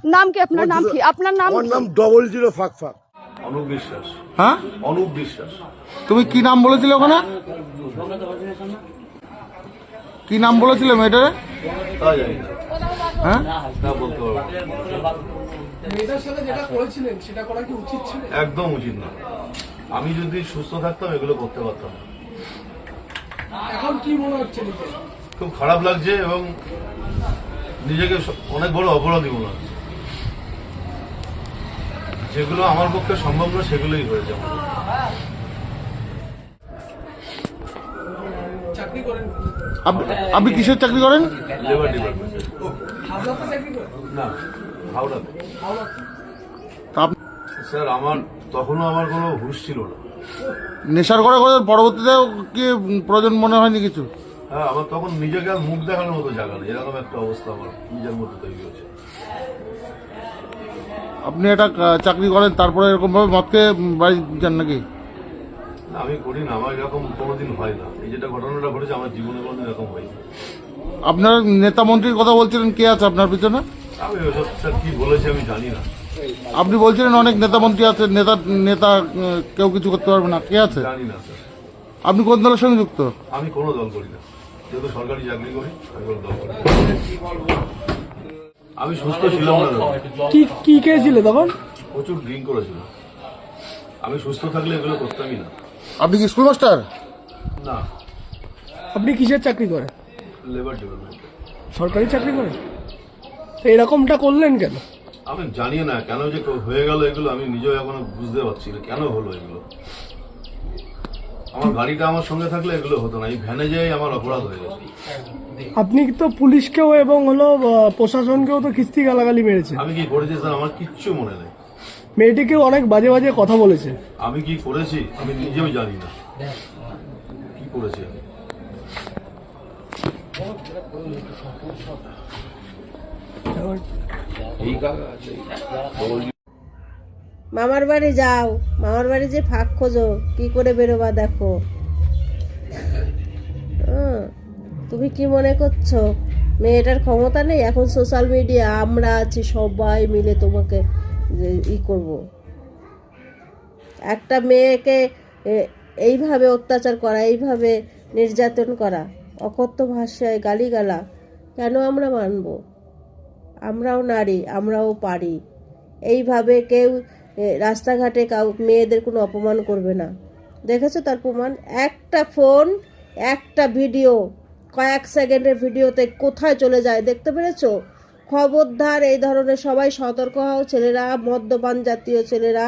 নাম কি আপনার? নাম কি আপনার? নাম আমার কি? নাম 00 ফাঁক ফাঁক। অনুপ বিশ্বাস। হ্যাঁ, অনুপ বিশ্বাস। তুমি কি নাম বলেছিলে ওখানে? কি নাম বলেছিলে মেয়েটারে? তা জানি না, হ্যাঁ, তা বলতে পারবো না। মেয়েটার সাথে যেটা করেছিলেন সেটা করা কি উচিত ছিল? একদম উচিত না। আমি যদি সুস্থ থাকতাম এগুলো করতে পারতাম না। এখন কি মনে হচ্ছে নিজে? খুব খারাপ লাগছে এবং নিজেকে অনেক বড় অপরাধী মনে হচ্ছে। যেগুলো আমার পক্ষে সম্ভব না সেগুলোই হয়েছে আমার। চাকরি করেন? আপনি কিসের চাকরি করেন? লেবার ডিপার্টমেন্টে। হাওড়াতে চাকরি করেন? না, হাওড়াতে। হাওড়াতে? তা আপনি স্যার তখনও আমার কোনো হুঁশ ছিল না। নেশার করে করে পরবর্তীতেও কি প্রয়োজন মনে হয়নি কিছু? হ্যাঁ, আমার তখন নিজেকে আর মুখ দেখানোর মতো জায়গা নেই, এরকম একটা অবস্থা আমার নিজের মধ্যে তৈরি হয়েছে। আপনি একটা চাকরি করেন, তারপরে এরকম ভাবে মদ খেয়ে বাড়ি যান নাকি? না, আমি করি না, আমার এরকম কোনোদিন হয় না। এই যেটা ঘটনাটা ঘটেছে আমার জীবনে কোনোদিন এরকম হয়নি। আপনার নেতা মন্ত্রীর কথা বলছিলেন, কে আছে আপনার পিছনে? আমি ওসব স্যার কি বলেছি আমি জানি না। আপনি বলছিলেন অনেক নেতা মন্ত্রী আছে, নেতা নেতা কেউ কিছু করতে পারবে না, কে আছে? জানি না স্যার। আপনি কোন দলের সঙ্গে যুক্ত? আমি কোনো দল করি না, যেহেতু সরকারি চাকরি করি আমি কোনো দল করি না। আমি সুস্থ ছিলাম না তখন। কি কি খেয়েছিল তখন? প্রচুর ড্রিঙ্ক করেছিল। আমি সুস্থ থাকলে এগুলো করতামই না। আপনি কি স্কুল মাস্টার? না, আপনি কিসের চাকরি করেন? লেবার ডিপার্টমেন্টে। সরকারি চাকরি করেন? তো এরকমটা করলেন কেন? আমি জানি না কেন যে হয়ে গেল এগুলো, আমি নিজেও এখনো বুঝতে পারছি না কেন হলো এগুলো। আমার গাড়িটা আমার সঙ্গে থাকলে এগুলো হতো না, এই ভ্যানে যেয়ে আমার অপরাধ হয়ে গেছে। আপনি তো পুলিশকেও এবং হলো প্রশাসনকেও তো কিস্তি গালাগালি মেরেছে। আমি কি করেছি স্যার আমার কিচ্ছু মনে নেই। মেয়েটিকেও অনেক বাজে বাজে কথা বলেছে। আমি কি করেছি আমি নিজেও জানি না কি করেছি আমি। মামার বাড়ি যাও, মামার বাড়ি যে ফাঁক খোঁজো, কি করে বেরোবা দেখো। তুমি কি মনে করছো মেয়েটার ক্ষমতা নেই? এখন সোশ্যাল মিডিয়া আমরা আছি, সবাই মিলে তোমাকে করব। একটা মেয়েকে এইভাবে অত্যাচার করা, এইভাবে নির্যাতন করা, অকথ্য ভাষায় গালিগালা, কেন আমরা মানব? আমরাও নারী, আমরাও পারি। এইভাবে কেউ রাস্তাঘাটে মেয়েদের কোনো অপমান করবে না। দেখেছো তার প্রমাণ? একটা ফোন, একটা ভিডিও, কয়েক সেকেন্ডের ভিডিওতে কোথায় চলে যায় দেখতে পেরেছো? খবরদার, এই ধরনের সবাই সতর্ক হও ছেলেরা, মদ্যপান জাতীয় ছেলেরা